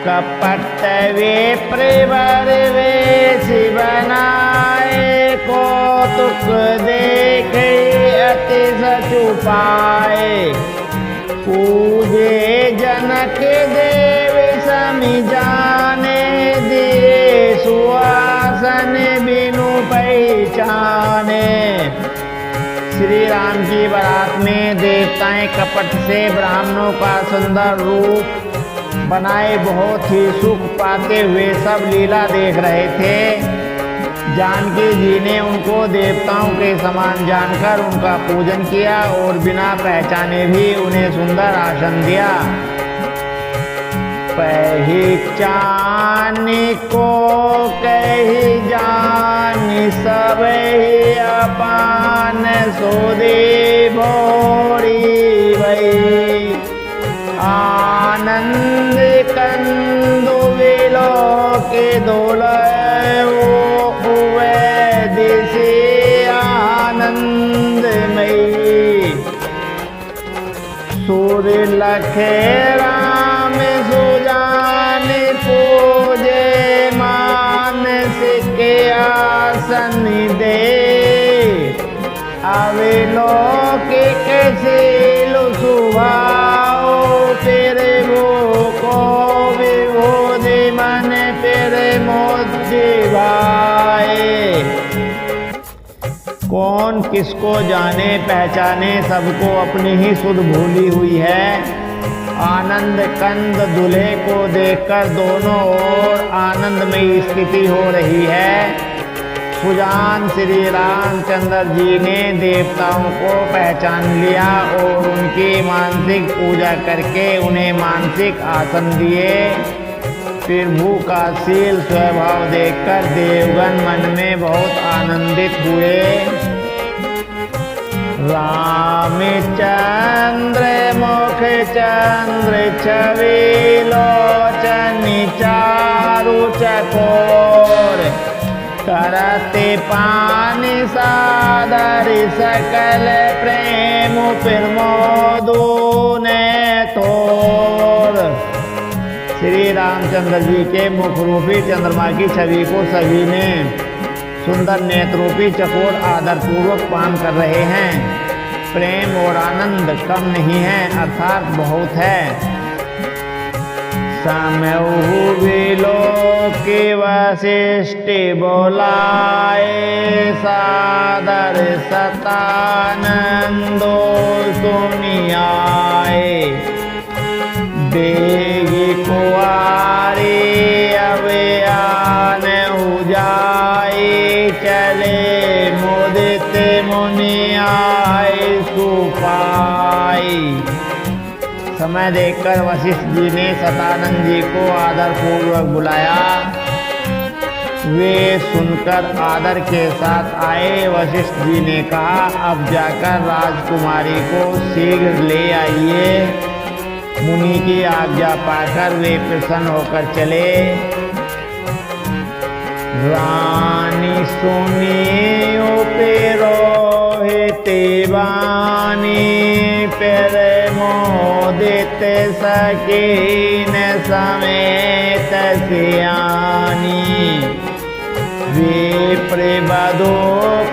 कपट विप्रवर वेश बनाए, कौतुक देखे अति सचुपाए। पूजे जनक देव समी जाने, दिए सुआसन बिनु पहचाने। श्री राम की बारात में देवताएं कपट से ब्राह्मणों का सुंदर रूप बनाए बहुत ही सुख पाते हुए सब लीला देख रहे थे। जानकी जी ने उनको देवताओं के समान जानकर उनका पूजन किया और बिना पहचाने भी उन्हें सुंदर आसन दिया। पहचान को कही जान सब ही अपान, सोदे भोरी भई। आनंद कंदु विलो के दोलय, दिशे आनंदमयी। सूर्य लखे राम सुजान, पूजे मानस के आसन दे। अविलौकिक शील सुभाव, तेरे वो को विभूति मन तेरे मोदी भाए। कौन किसको जाने पहचाने, सबको अपनी ही सुध भूली हुई है। आनंद कंद दूल्हे को देखकर दोनों ओर आनंदमयी स्थिति हो रही है। सुजान श्री रामचंद्र जी ने देवताओं को पहचान लिया और उनकी मानसिक पूजा करके उन्हें मानसिक आसन दिए। प्रभु का शील स्वभाव देखकर देवगण मन में बहुत आनंदित हुए। रामचंद्र मुख चंद्र छवि, लोचन चारु चकोर। करते पानी सादर सकल प्रेम, प्रमोदो ने तोर। श्री रामचंद्र जी के मुख रूपी चंद्रमा की छवि को सभी ने सुंदर नेत्रोपी चकोर आदर पूर्वक पान कर रहे हैं। प्रेम और आनंद कम नहीं है, अर्थात बहुत है। समूह विलो के वशिष्ठ बोलाए, सादर सतानंदो सुनियाए। देगी कुआरी अवयान उजाए, चले मुदित मुनि आए सुपाई। समय देखकर वशिष्ठ जी ने सतानंद जी को आदर पूर्वक बुलाया। वे सुनकर आदर के साथ आए। वशिष्ठ जी ने कहा, अब जाकर राजकुमारी को शीघ्र ले आइए। मुनि की आज्ञा पाकर वे प्रसन्न होकर चले। रानी सुनी उपरोहित वाणी, पर मोदित सकीन समेत सियानी। विप्रवधू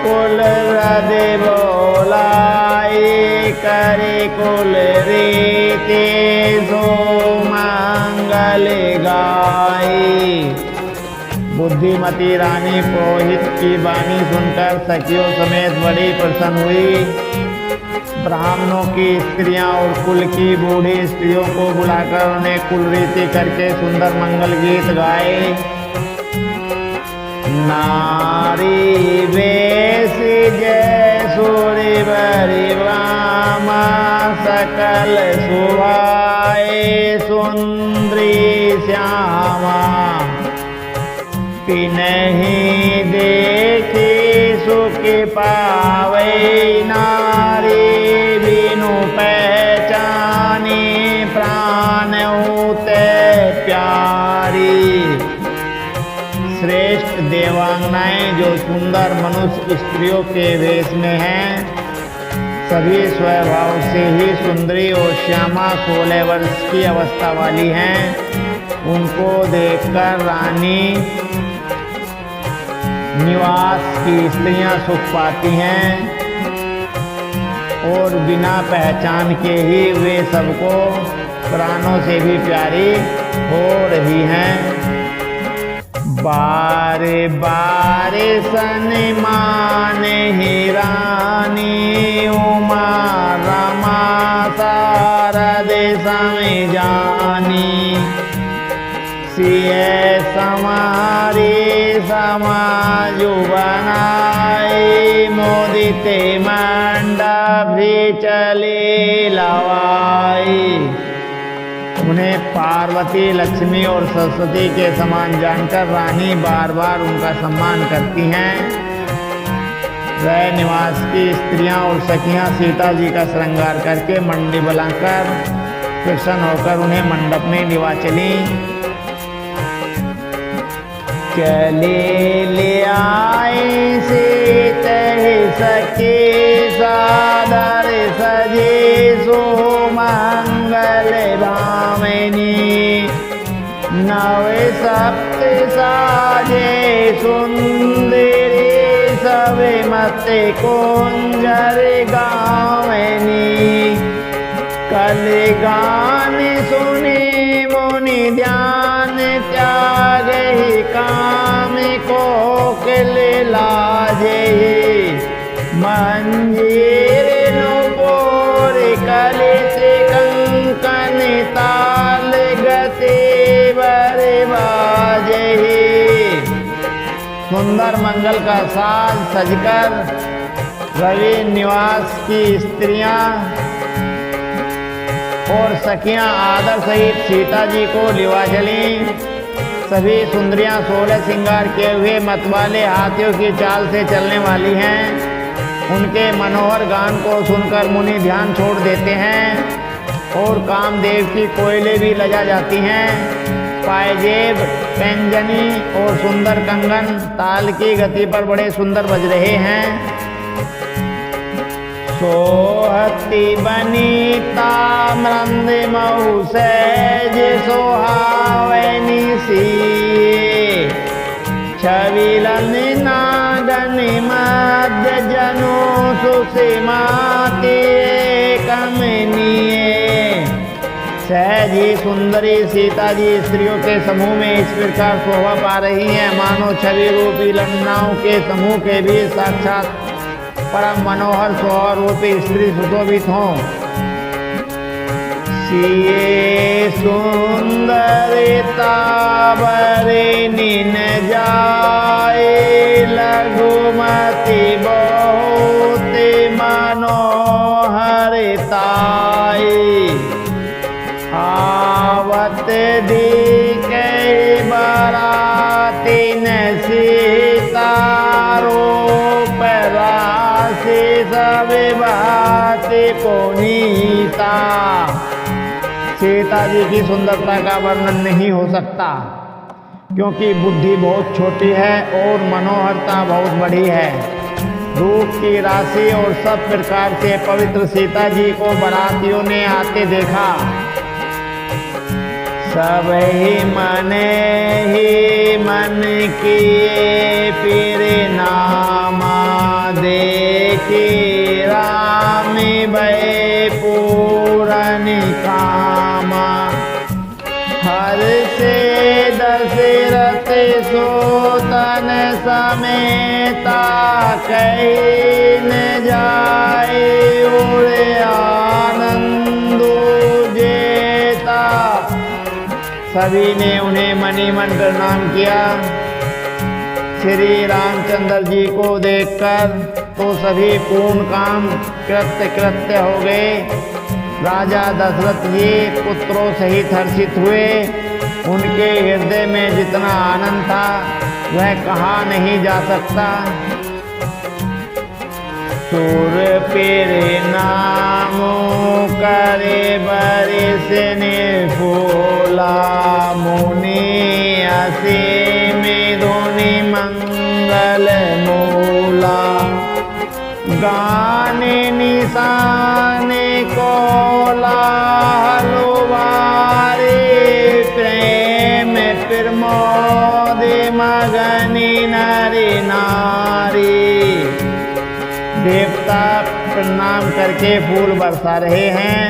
कुल हृदय बोलाई, करे कुल रीति सो मंगल गाई। बुद्धिमती रानी पुरोहित की वाणी सुनकर सखियों समेत बड़ी प्रसन्न हुई। ब्राह्मणों की स्त्रियां और कुल की बूढ़ी स्त्रियों को बुलाकर उन्हें कुल रीति करके सुंदर मंगल गीत गाए। नारी वेश जय सूर्य बरिवामा, सकल सुभाए सुंदरी श्यामा। पिनहि देखी सुख पावे, नारी बिनु पहचानी प्राण होते प्यारी। श्रेष्ठ देवांगनाएं जो सुंदर मनुष्य स्त्रियों के वेश में हैं, सभी स्वभाव से ही सुंदरी और श्यामा 16 वर्ष की अवस्था वाली हैं। उनको देखकर रानी निवास की स्त्रियां सुख पाती हैं और बिना पहचान के ही वे सबको प्राणों से भी प्यारी हो रही हैं। बारे बारे सन्मान ही रानी उमा रमा शारद समय जानी। सिए समारी समाज बनाई मोदित मंडप चले लवाई। उन्हें पार्वती लक्ष्मी और सरस्वती के समान जानकर रानी बार बार उनका सम्मान करती हैं। वह निवास की स्त्रियां और सखियां सीता जी का श्रृंगार करके मंडी बुलाकर प्रसन्न होकर उन्हें मंडप में लिवा चली। चले ले आए सीते सखी सादर सजे सुमंगल भामिनी। नव सप्त साजे सुंदरी सब मत कुंजर गावनी। कल गान सुने मुनि ध्यान त्याग ही काम को किल लाजे। मंजीर नुपुर कलित कंकन ताल गति बर बाजे। सुंदर मंगल का साज सजकर रवि निवास की स्त्रियां और सखियां आदर सहित सीता जी को लिवा चली। सभी सुंदरियां 16 श्रृंगार किए हुए मतवाले हाथियों की चाल से चलने वाली हैं। उनके मनोहर गान को सुनकर मुनि ध्यान छोड़ देते हैं और कामदेव की कोयले भी लजा जाती हैं। पायजेब पैंजनी और सुंदर कंगन ताल की गति पर बड़े सुंदर बज रहे हैं। सोहती बनीता मृंद मऊ सहज सोहावनी सिए। छविलन नागन मध्य जनो सुषमाते कमनीय। सहजी सुंदरी सीता जी स्त्रियों के समूह में इस प्रकार शोभा पा रही हैं मानो छवि रूपी लन्नाओं के समूह के भी साक्षात परम मनोहर स्वरूपी स्त्री सुशोभित हों। सिए सुंदरता बरे निन जाए लघुमति बहुत मनोहरताई। आवत दिखे बराती न सीतारो परासी सब बात पुनीता। सीता जी की सुंदरता का वर्णन नहीं हो सकता क्योंकि बुद्धि बहुत छोटी है और मनोहरता बहुत बड़ी है। रूप की राशि और सब प्रकार से पवित्र सीता जी को बारातियों ने आते देखा। सब ही मन किए फिर नामा देखी राम भय पूरन कामा। हर से दशरथ सोतन समेता कहीं न जाए उड़े आनंदो जेता। सभी ने उन्हें मणिमन प्रणाम किया। श्री रामचंद्र जी को देखकर तो सभी पूर्ण काम कृत्य हो गए। राजा दशरथ जी पुत्रों सहित हर्षित हुए। उनके हृदय में जितना आनंद था वह कहा नहीं जा सकता। सुर पेरे नामो करे बरिस ने फूला। मुनि असीम धुनि मंगल मूला। गाने साने को लालुवारे प्रेम प्रमोदे मगनी नरी नारी। देवता प्रणाम करके फूल बरसा रहे हैं।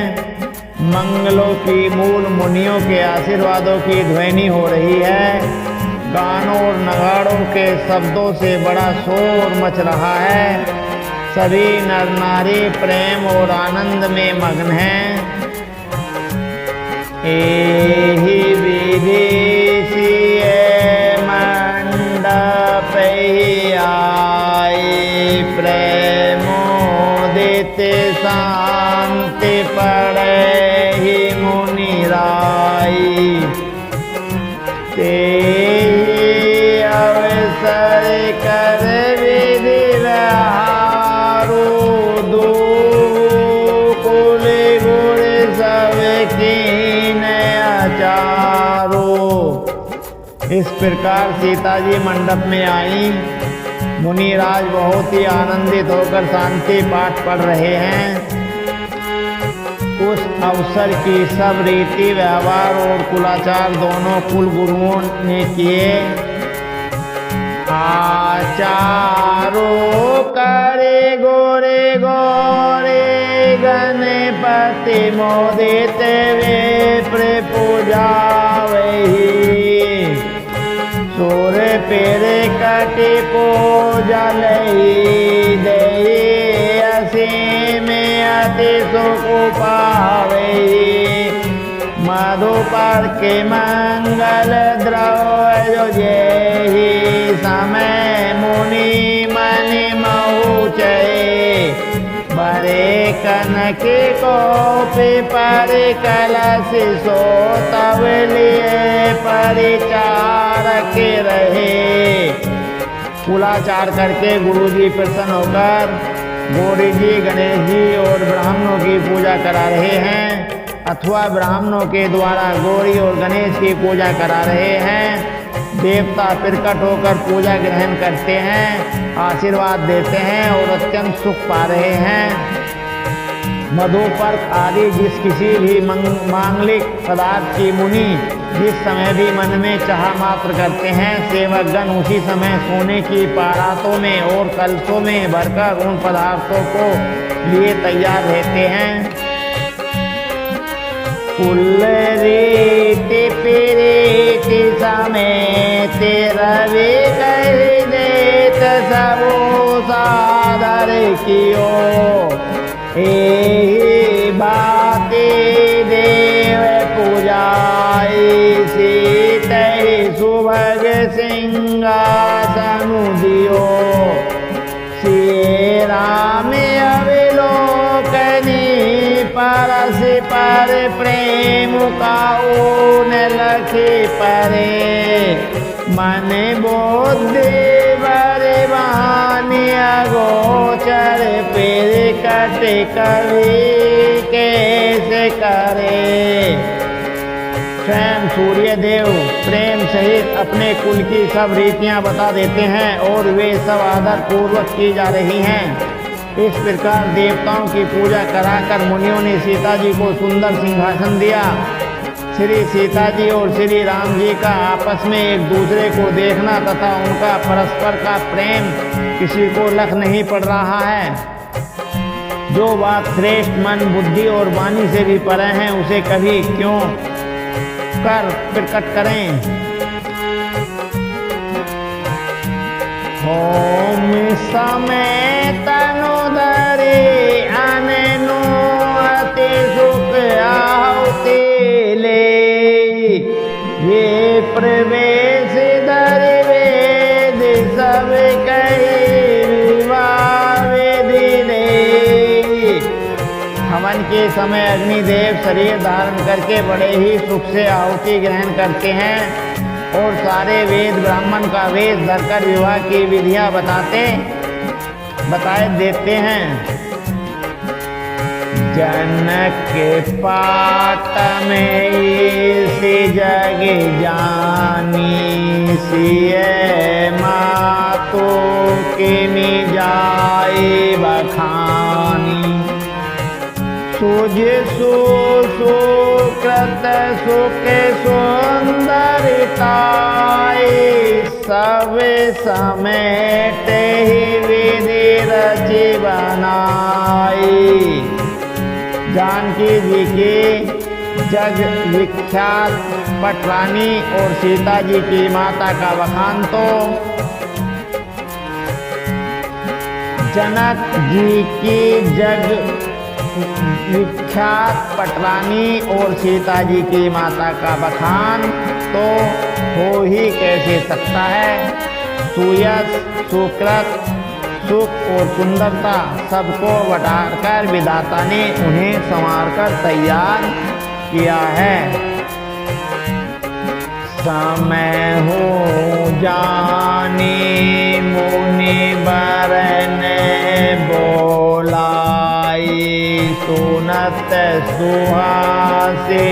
मंगलों की मूल मुनियों के आशीर्वादों की ध्वनि हो रही है। गानों और नगाड़ों के शब्दों से बड़ा शोर मच रहा है। सभी नर नारी प्रेम और आनंद में मग्न हैं। एहि विधि सिए मंडप आए प्रेमोदित शांति पड़े ही मुनि राई। ते अवसर कर विधि व्यवहारो दो कुल गुण सब कीन आचारो। इस प्रकार सीता जी मंडप में आई। मुनिराज बहुत ही आनंदित होकर शांति पाठ पढ़ रहे हैं। उस अवसर की सब रीति व्यवहार और कुलाचार दोनों कुल गुरुओं ने किए। आचारो करे गोरे गोरे गणपति मोदित विप्र पूजा वही। सूर पेरे कटि पूजा लई दे असीम अति सुख पावे। मधुपर के मंगल द्रव्य जेहि समय मुनि मनि महुचे। बरे कनक कोपि पर कलश सो तब लिए परिचारक रहे। कुलाचार करके गुरुजी प्रसन्न होकर गौरी जी गणेश जी और ब्राह्मणों की पूजा करा रहे हैं अथवा ब्राह्मणों के द्वारा गौरी और गणेश की पूजा करा रहे हैं। देवता प्रकट होकर पूजा ग्रहण करते हैं, आशीर्वाद देते हैं और अत्यंत सुख पा रहे हैं। मधुपर्क आदि जिस किसी भी मांगलिक पदार्थ की मुनि जिस समय भी मन में चाह मात्र करते हैं, सेवकगण उसी समय सोने की पारातों में और कलशों में भरकर उन पदार्थों को लिए तैयार रहते हैं। कुल रीति पीरीति समेत रवि कहि देत सबो सादर कियो। एहि बाती देव पूजाई सीतहि सुभग सिंहासन दियो। सिए राम अविलोकनी परस पर प्रेम काऊ न लखी परे। मन बुद्धि बरवानी अगोचर फिर कट कवि कैसे करे। स्वयं सूर्य देव प्रेम सहित अपने कुल की सब रीतियां बता देते हैं और वे सब आदर पूर्वक की जा रही हैं। इस प्रकार देवताओं की पूजा कराकर मुनियों ने सीता जी को सुंदर सिंहासन दिया। श्री सीता जी और श्री राम जी का आपस में एक दूसरे को देखना तथा उनका परस्पर का प्रेम किसी को लख नहीं पड़ रहा है। जो बात श्रेष्ठ मन बुद्धि और वाणी से भी परे हैं उसे कभी क्यों कर प्रकट करें। होम समय तनु धरे अननु अति सुख आहुति ले। ये प्रवेश धर वेद सब कही विवाह विधि ले। हवन के समय अग्निदेव शरीर धारण करके बड़े ही सुख से आहुति ग्रहण करते हैं और सारे वेद ब्राह्मण का वेश धरकर विवाह की विधियां बताए देते हैं। जनक पात में इसी जग जानी। सिए मातो किमि जाए बखानी। सुकृत सुख सुंदरताई सब समेट ही विधि रचि बनाई। जानकी जी की जग विख्यात पटरानी और सीता जी की माता का बखान तो जनक जी की जग विख्यात पटरानी और सीता जी की माता का बखान तो हो ही कैसे सकता है। सुयश सुकृत सुख और सुंदरता सबको बटाकर विधाता ने उन्हें संवारकर तैयार किया है। समय हो जानी मुनि बरन बोलाई सुनत सुहासिनी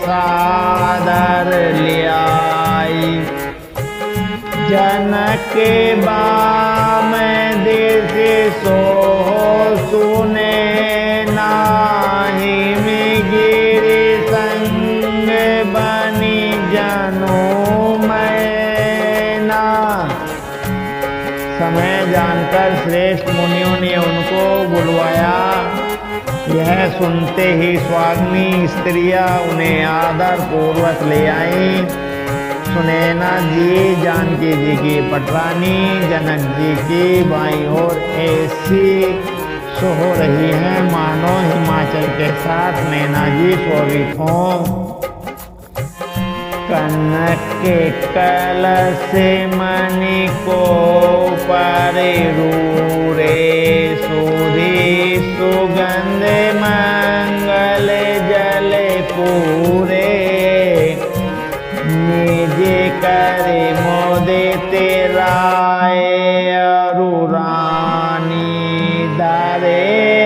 सादर लियाई। जनक बाम देश सो सुने नाही में गिरि संग बनी जनो मैना। समय जानकर श्रेष्ठ मुनियों ने उनको बुलवाया। यह सुनते ही स्वाग्मी स्त्रियां उन्हें आदर पूर्वक ले आईं। सुनैना जी जानकी जी की पटरानी जनक जी की बाईं ओर ऐसी सो रही हैं मानो हिमाचल के साथ नैना जी शोभित हों। कनक के कलश मणि को परिरूरे सुधी सुगंध मंगल जल पूरे। निज करे मोदिते राय अरुरानी दारे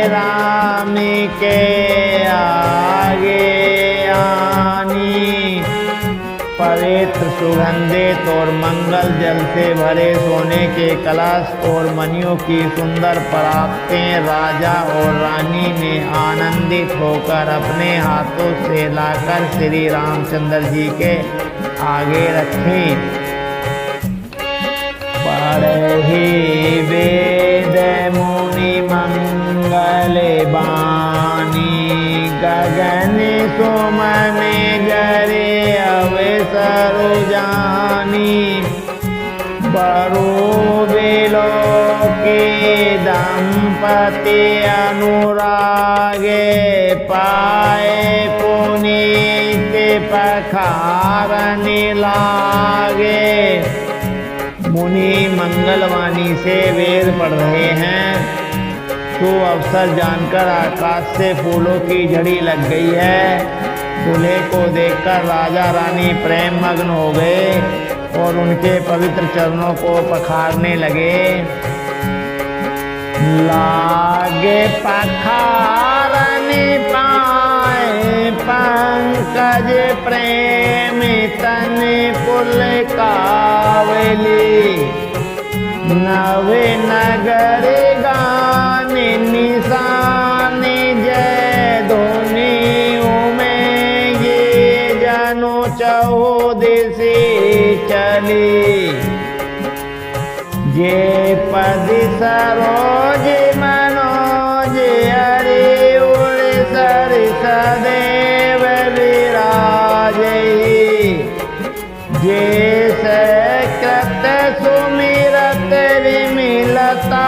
राम के आगे आनी। पवित्र सुगंधित और मंगल जल से भरे सोने के कलश और मणियों की सुंदर परातें राजा और रानी ने आनंदित होकर अपने हाथों से लाकर श्री रामचंद्र जी के आगे रखी। पढ़ी वेद मुनि मंगल बानी गगन सुमन गरे अवसर जानी। बरु बिलो के दंपति अनुरागे पाए पुनीत पखारने लागे। मुनि मंगलवाणी से वेद पढ़ रहे हैं तो अवसर जानकर आकाश से फूलों की झड़ी लग गई है। दूल्हे को देखकर राजा रानी प्रेम मग्न हो गए और उनके पवित्र चरणों को पखारने लगे। लागे पखारने पाए पंकज प्रेम तन पुलकावली। नवे नगर गान निशान जय धोनी उमें ये जनो चौदिशी चली। जे पद सरोज मनोज हरि उड़ सर सदैव विराजहि। जे सकृत सुमिरत विमिलता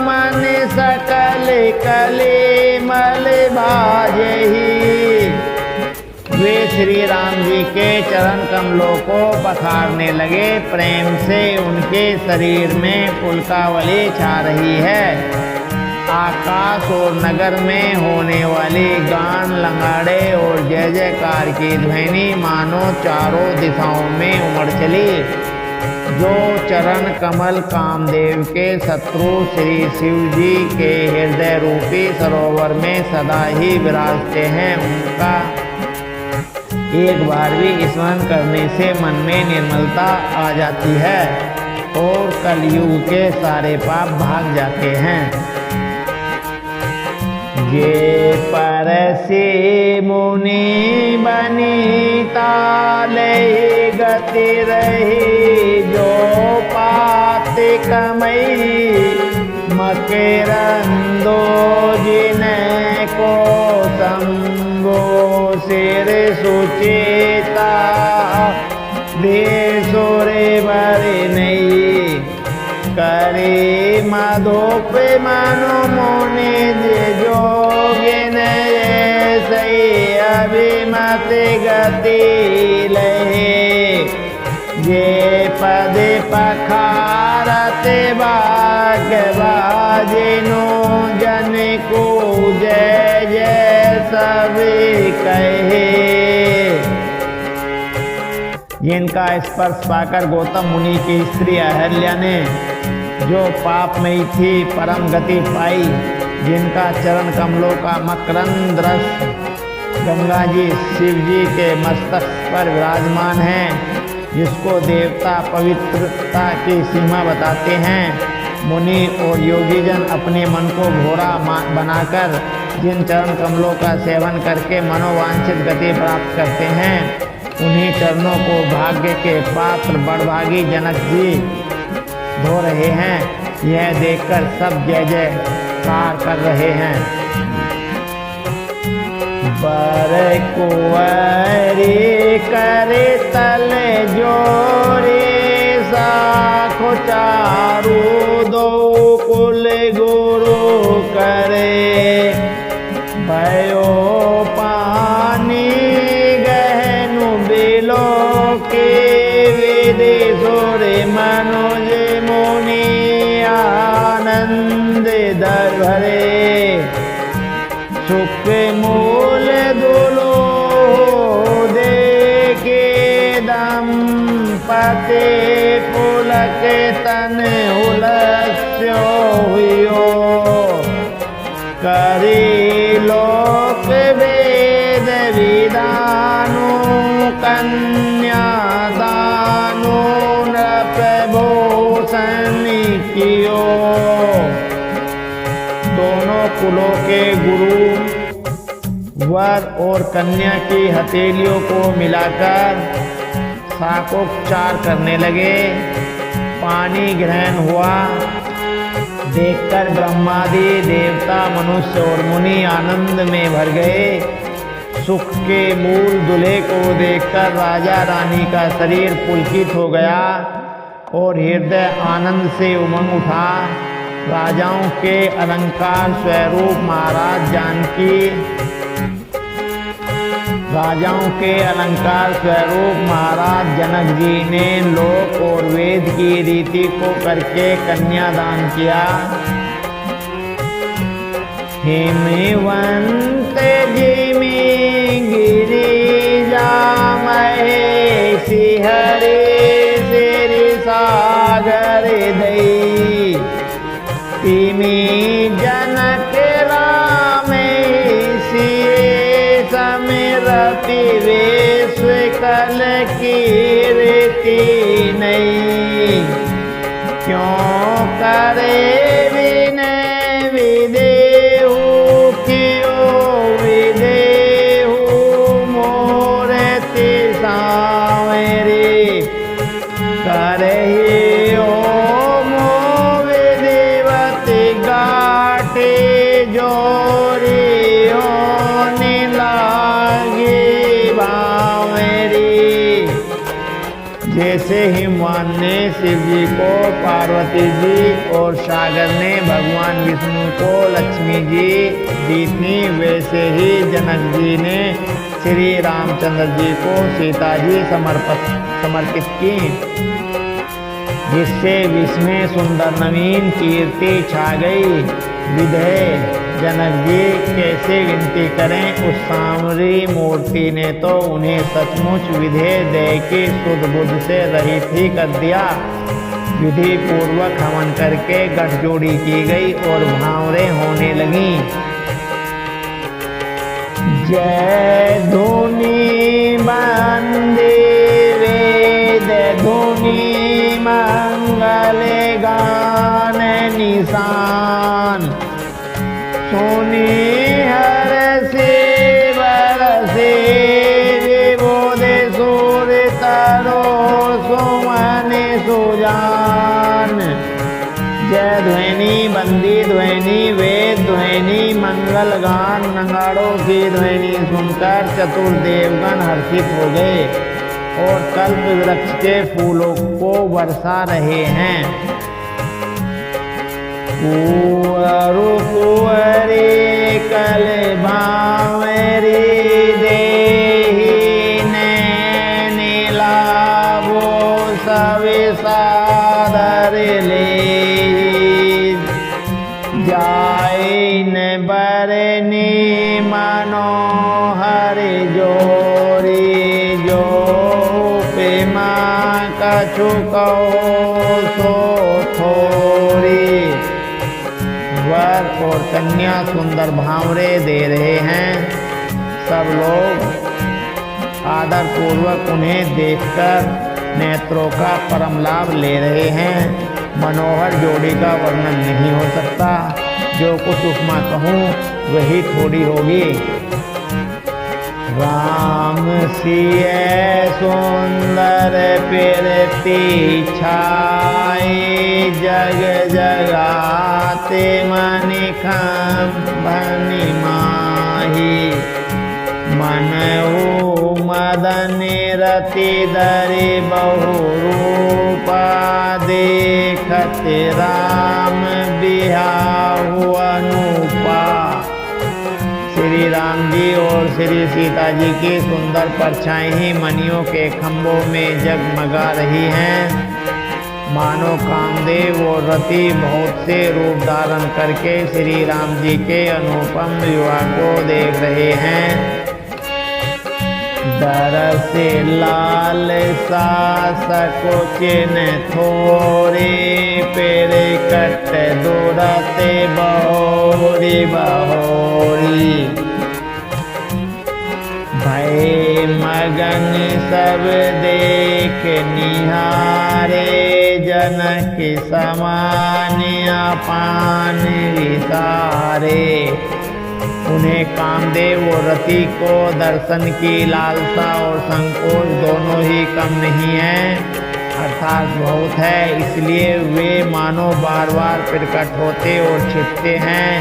मन सकल कले मल भाजहि। वे श्री राम जी के चरण कमलों को पखारने लगे। प्रेम से उनके शरीर में पुलकावली छा रही है। आकाश और नगर में होने वाली गान लंगाड़े और जय जयकार की ध्वनि मानो चारों दिशाओं में उमड़ चली। जो चरण कमल कामदेव के शत्रु श्री शिव जी के हृदय रूपी सरोवर में सदा ही विराजते हैं, उनका एक बार भी स्मरण करने से मन में निर्मलता आ जाती है और कलयुग के सारे पाप भाग जाते हैं। जे पर से मुनि बनीता ले गति रही जो पाते कमई मकरंदो जिने को संगो सिर सुचेता दे सोरे भरे नहीं करे मधुप मनु मुनि जोगिन सही अभिमत गति लहे जे पद पखारत बाग बाजिनो जन को जय जय सब कहे। जिनका स्पर्श पाकर गौतम मुनि की स्त्री अहल्या ने जो पापमयी थी परम गति पाई, जिनका चरण कमलों का मकरंद रस गंगा जी शिव जी के मस्तक पर विराजमान है, जिसको देवता पवित्रता की सीमा बताते हैं। मुनि और योगीजन अपने मन को घोड़ा बनाकर जिन चरण कमलों का सेवन करके मनोवांछित गति प्राप्त करते हैं, उन्हीं चरणों को भाग्य के पात्र बड़भागी जनक जी धो रहे हैं। यह देखकर सब जय जयकार कर रहे हैं। बर कुंवरी करे तल जोरे साखो चारू दो कुल गुरु करे भयो पानी गहनु बिलो के विदेशोरे मनोज मुनि आनंद दर भरे सुख मूल दुलो देखे दंपते पुलक तन उलस्यो हुयो करी लोक वेद विदानु कन्या दानु नृपभूषण कियो। दोनों कुलों के गुरु वर और कन्या की हथेलियों को मिलाकर शाकोपचार करने लगे। पानी ग्रहण हुआ देखकर ब्रह्मादि देवता मनुष्य और मुनि आनंद में भर गए। सुख के मूल दूल्हे को देखकर राजा रानी का शरीर पुलकित हो गया और हृदय आनंद से उमंग उठा। राजाओं के अलंकार स्वरूप महाराज जनक जी ने लोक और वेद की रीति को करके कन्यादान किया। हिमवंत जिमी गिरिजा महेशी हरे सिर सागर दई तिमी जनक राम सिए समरति वेश कल कीर्ति नहीं क्यों करे विनय विदेहु क्यों विदेहु मोरति सांवरे करहि जैसे हिमवान ने शिव जी को पार्वती जी और सागर ने भगवान विष्णु को लक्ष्मी जी दी थी, वैसे ही जनक जी ने श्री रामचंद्र जी को सीता जी समर्पित की, जिससे विश्व में सुंदर नवीन कीर्ति छा गई। विधेय जनक जी कैसे विनती करें, उस सांवरी मूर्ति ने तो उन्हें सचमुच विधेय दे के शुद्ध बुद्ध से रहित ही कर दिया। विधि पूर्वक हवन करके गठजोड़ी की गई और भावरें होने लगी। जय धुनी बंदे वेद धुनी मंगल गान निशान सुनी सुमन सुजान। जय ध्वनि, बंदी ध्वनि, वेद ध्वनि, मंगल गान, नगाड़ों की ध्वनि सुनकर चतुर्देवगण हर्षित हो गए और कल्प वृक्ष के फूलों को बरसा रहे हैं। कुंवरु कुंवरी कल भांवरी देहि नैन लाभो सविसादर ले। जाइन बरनी मनोहर जोरी जो पेमा कछु कहो सो थोरी। वर और कन्या सुंदर भांवरे दे रहे हैं। सब लोग आदर पूर्वक उन्हें देखकर नेत्रों का परम लाभ ले रहे हैं। मनोहर जोड़ी का वर्णन नहीं हो सकता। जो कुछ उपमा कहूँ वही थोड़ी होगी। राम सिय सुंदर फिरती छाई जग जगाते मनि खंभनि माही। मनहु मदन रति धरि बहु रूपा देखत राम बिहाहु अनुपा। श्री राम जी और श्री सीता जी की सुंदर परछाई ही मणियों के खंभों में जगमगा रही हैं। मानो कामदेव और रति बहुत से रूप धारण करके श्री राम जी के अनुपम विवाह को देख रहे हैं। दरस लाल सकुचिन थोरे पेड़ कट दुरते बहोरी बहोरी। भय मगन सब देख निहारे जनक समान अपान विसारे। उन्हें कामदेव और रति को दर्शन की लालसा और संकोच दोनों ही कम नहीं है, अर्थात बहुत है। इसलिए वे मानो बार बार प्रकट होते और छिपते हैं।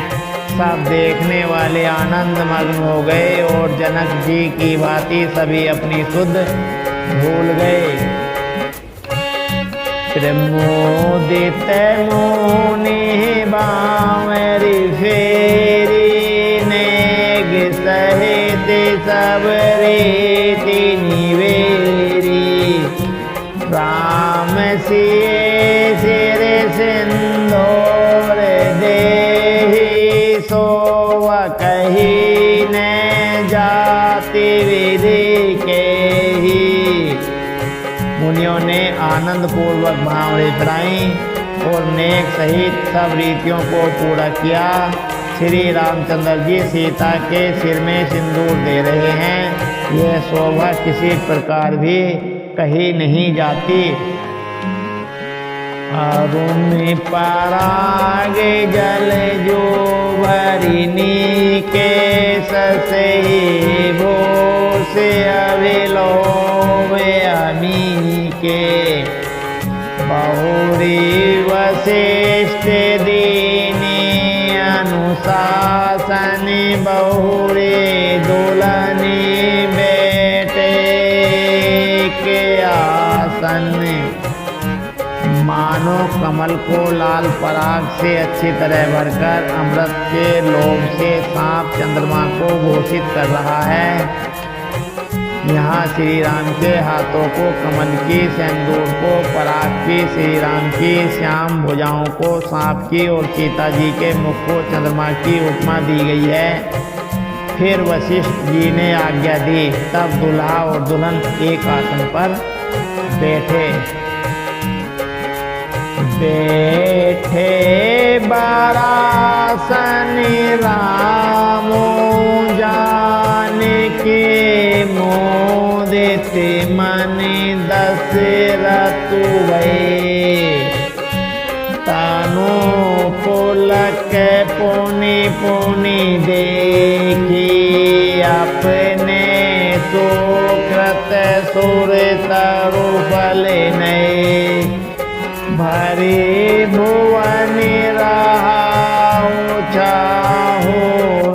सब देखने वाले आनंद मग्न हो गए और जनक जी की भांति सभी अपनी सुध भूल गए। प्रमोदित मुनि बांवरी फेरी सहित सब रीति निवेरी। राम सिए सिर सिंदूर देहि सोव कही न जाति विधि के ही। मुनियों ने आनंद पूर्वक भांवरे चढ़ाई और नेक सहित सब रीतियों को पूरा किया। श्री रामचंद्र जी सीता के सिर में सिंदूर दे रहे हैं। यह शोभा किसी प्रकार भी कही नहीं जाती। अरुण पराग जल जो भरिनी के ससही भो से अविलो अमी के। बहुरी वशिष्ठ दीनी अनुशासन बहुरे दुल्हनी बेटे के आसन। मानो कमल को लाल पराग से अच्छी तरह भरकर अमृत के लोभ से सांप चंद्रमा को घोषित कर रहा है। यहाँ श्री राम के हाथों को कमल की, सिंदूर को पराग की, श्री राम की श्याम भुजाओं को सांप की और सीता जी के मुख को चंद्रमा की उपमा दी गई है। फिर वशिष्ठ जी ने आज्ञा दी, तब दूल्हा और दुल्हन एक आसन पर बैठे। बैठे बरासन रामो जान के मोदित मन दशरथ भये। तानो पुलक पुनि पुनि देखी अपने सुकृत सुरता करो फल नए। भरे भुवन रहाओ चाहो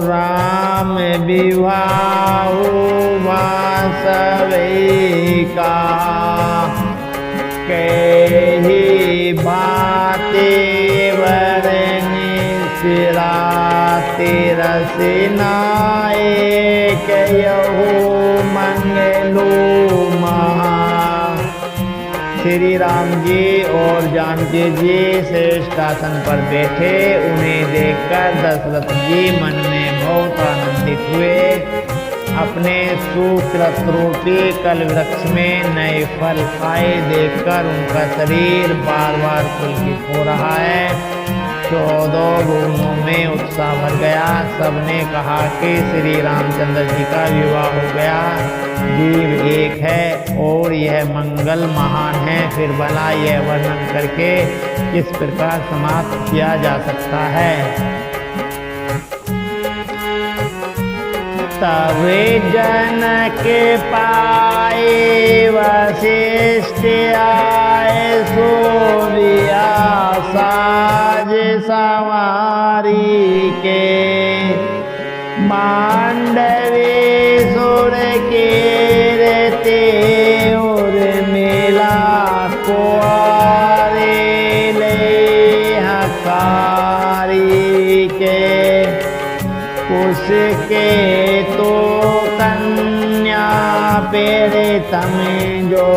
राम विवाहो वासवे का। कही बाते वरनि सिराते रसनाए। कहो मंगलो महा। श्री राम जी और जानकी जी श्रेष्ठ आसन पर बैठे। उन्हें देखकर दशरथ जी मन में बहुत आनंदित हुए। अपने सुकृत रूपी कल वृक्ष में नए फल आए देखकर उनका शरीर बार बार पुलकित हो रहा है। 14 भुवनों में उत्साह भर गया। सबने कहा कि श्री रामचंद्र जी का विवाह हो गया। जीव एक है और यह मंगल महान है। फिर भला यह वर्णन करके किस प्रकार समाप्त किया जा सकता है। तब जनक पाए वशिष्ठ आए। सोविया साज सवारी के। मांडवी सुर के रहते और मेला कुआरे ले हकारी के। उसके तो कन्या पेरे तमें जो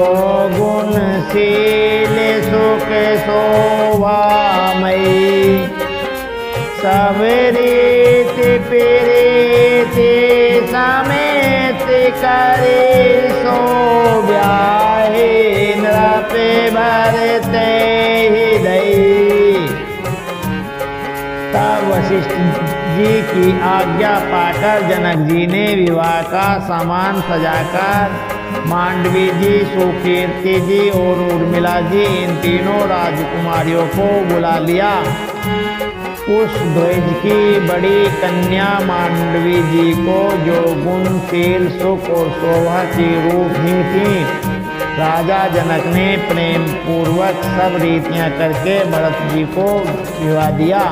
गुणशील सुख शोभामयी। सब रीत प्रीति समेत करे सो ब्याहे। नृप भरते हृदय। तब वशिष्ठ जी की आज्ञा पाकर जनक जी ने विवाह का सामान सजाकर मांडवी जी, सुकीर्ति जी और उर्मिला जी इन तीनों राजकुमारियों को बुला लिया। उस ध्वज की बड़ी कन्या मांडवी जी को जो गुणशील सुख और शोभा की रूप ही थी, राजा जनक ने प्रेम पूर्वक सब रीतियां करके भरत जी को विवाह दिया।